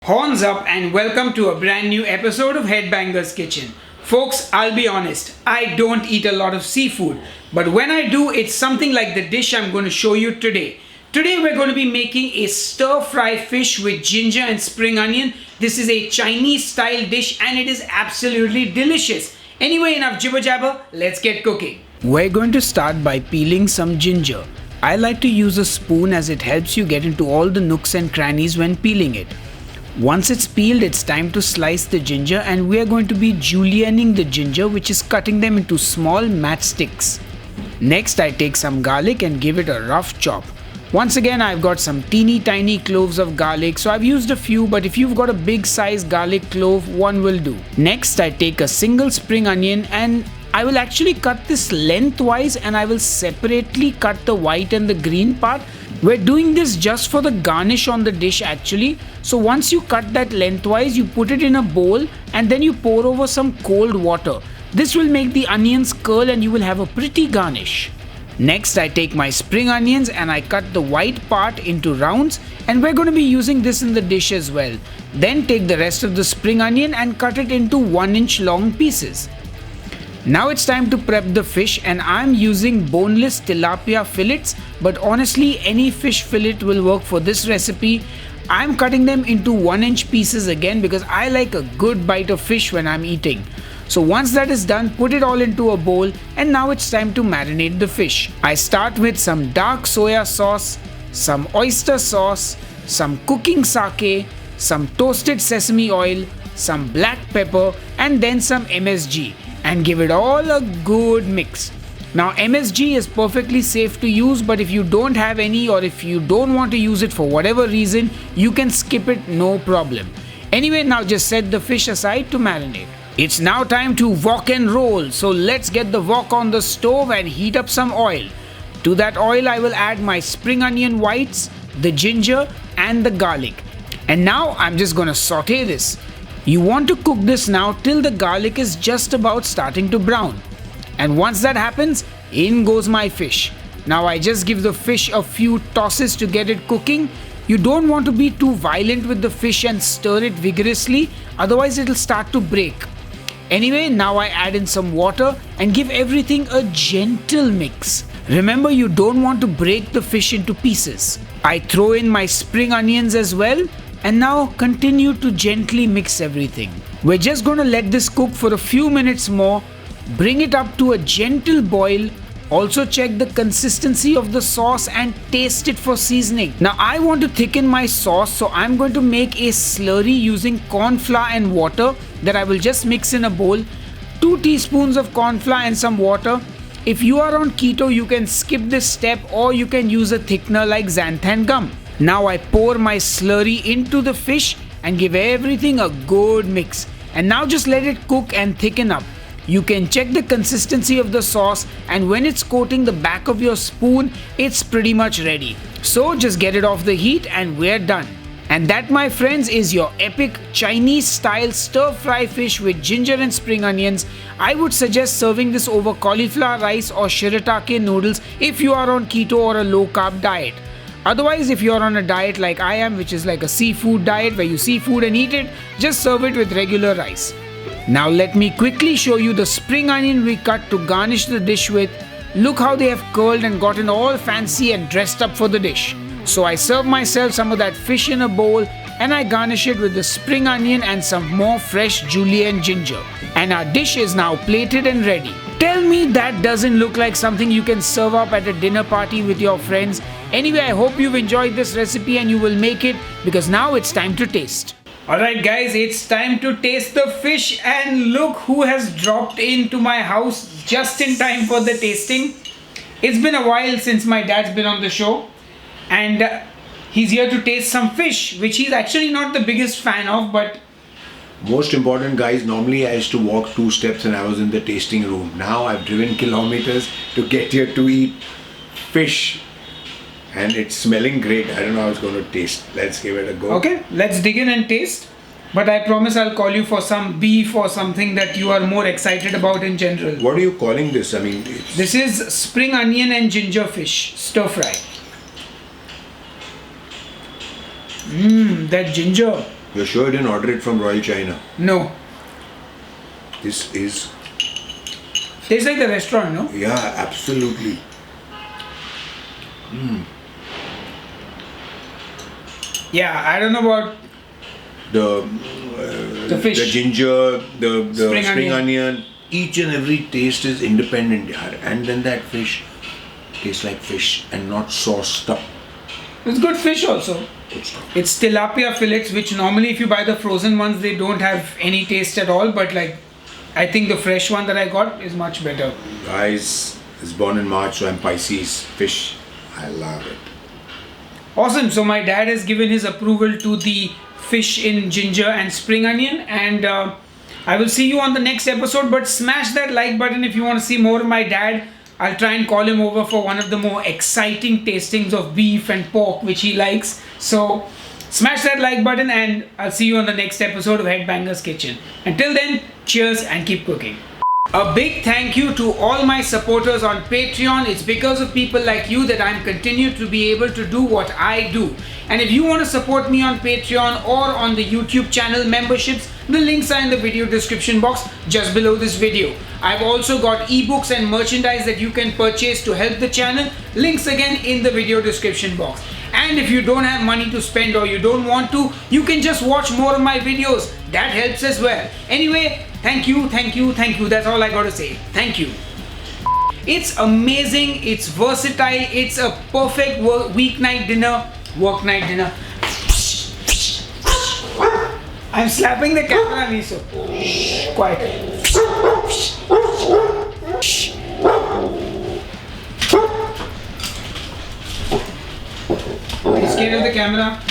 Horns up and welcome to a brand new episode of Headbangers Kitchen. Folks, I'll be honest, I don't eat a lot of seafood, but when I do, it's something like the dish I'm going to show you today. Today we're going to be making a stir-fry fish with ginger and spring onion. This is a Chinese style dish and it is absolutely delicious. Anyway, enough jibber jabber, let's get cooking. We're going to start by peeling some ginger. I like to use a spoon as it helps you get into all the nooks and crannies when peeling it. Once it's peeled, it's time to slice the ginger and we are going to be julienning the ginger, which is cutting them into small matchsticks. Next, I take some garlic and give it a rough chop. Once again, I've got some teeny tiny cloves of garlic, so I've used a few, but if you've got a big size garlic clove, one will do. Next, I take a single spring onion and I will actually cut this lengthwise and I will separately cut the white and the green part. We're doing this just for the garnish on the dish actually. So once you cut that lengthwise, you put it in a bowl and then you pour over some cold water. This will make the onions curl and you will have a pretty garnish. Next, I take my spring onions and I cut the white part into rounds, and we're going to be using this in the dish as well. Then take the rest of the spring onion and cut it into 1-inch long pieces. Now it's time to prep the fish, and I'm using boneless tilapia fillets, but honestly any fish fillet will work for this recipe. I'm cutting them into 1-inch pieces again because I like a good bite of fish when I'm eating. So once that is done, put it all into a bowl, and now it's time to marinate the fish. I start with some dark soya sauce, some oyster sauce, some cooking sake, some toasted sesame oil, some black pepper, and then some MSG. And give it all a good mix. Now MSG is perfectly safe to use, but if you don't have any or if you don't want to use it for whatever reason, you can skip it, no problem. Anyway, now just set the fish aside to marinate. It's now time to wok and roll, so let's get the wok on the stove and heat up some oil. To that oil I will add my spring onion whites, the ginger and the garlic. And now I'm just gonna saute this. You want to cook this now till the garlic is just about starting to brown. And once that happens, in goes my fish. Now I just give the fish a few tosses to get it cooking. You don't want to be too violent with the fish and stir it vigorously, otherwise it'll start to break. Anyway, now I add in some water and give everything a gentle mix. Remember, you don't want to break the fish into pieces. I throw in my spring onions as well. And now continue to gently mix everything. We're just going to let this cook for a few minutes more. Bring it up to a gentle boil. Also check the consistency of the sauce and taste it for seasoning. Now I want to thicken my sauce, so I'm going to make a slurry using corn flour and water that I will just mix in a bowl. 2 teaspoons of corn flour and some water. If you are on keto, you can skip this step or you can use a thickener like xanthan gum. Now I pour my slurry into the fish and give everything a good mix. And now just let it cook and thicken up. You can check the consistency of the sauce, and when it's coating the back of your spoon, it's pretty much ready. So just get it off the heat and we're done. And that, my friends, is your epic Chinese style stir fry fish with ginger and spring onions. I would suggest serving this over cauliflower rice or shirataki noodles if you are on keto or a low carb diet. Otherwise, if you're on a diet like I am, which is like a seafood diet where you see food and eat it, just serve it with regular rice. Now let me quickly show you the spring onion we cut to garnish the dish with. Look how they have curled and gotten all fancy and dressed up for the dish. So I serve myself some of that fish in a bowl and I garnish it with the spring onion and some more fresh julienne ginger. And our dish is now plated and ready. Tell me that doesn't look like something you can serve up at a dinner party with your friends. Anyway, I hope you've enjoyed this recipe and you will make it, because now it's time to taste. Alright guys, it's time to taste the fish, and look who has dropped into my house just in time for the tasting. It's been a while since my dad's been on the show, and he's here to taste some fish, which he's actually not the biggest fan of, but most important, guys, normally I used to walk 2 steps and I was in the tasting room. Now I've driven kilometers to get here to eat fish. And it's smelling great. I don't know how it's going to taste. Let's give it a go. Okay, let's dig in and taste. But I promise I'll call you for some beef or something that you are more excited about in general. What are you calling this? I mean, this is spring onion and ginger fish stir fry. That ginger. You're sure you didn't order it from Royal China? No. This is, Tastes like the restaurant, no? yeah, absolutely. Yeah, I don't know about The fish. the ginger, the Spring spring onion. onion. Each and every taste is independent, yaar. And then that fish tastes like fish and not sauced up. It's good fish also. Good stuff. It's tilapia fillets, which normally if you buy the frozen ones, they don't have any taste at all. But like, I think the fresh one that I got is much better. Guys, it's born in March, so I'm Pisces. Fish, I love it. Awesome. So my dad has given his approval to the fish in ginger and spring onion, and I will see you on the next episode. But smash that like button if you want to see more of my dad. I'll try and call him over for one of the more exciting tastings of beef and pork which he likes. So smash that like button, and I'll see you on the next episode of Headbangers Kitchen. Until then, cheers and keep cooking. A big thank you to all my supporters on Patreon. It's because of people like you that I'm continued to be able to do what I do. And if you want to support me on Patreon or on the YouTube channel memberships, the links are in the video description box just below this video. I've also got ebooks and merchandise that you can purchase to help the channel. Links again in the video description box. And if you don't have money to spend or you don't want to, you can just watch more of my videos. That helps as well. Anyway, thank you. That's all I gotta say. Thank you. It's amazing, it's versatile, it's a perfect weeknight dinner, work night dinner. I'm slapping the camera, Miso. Shh, quiet. Are you scared of the camera?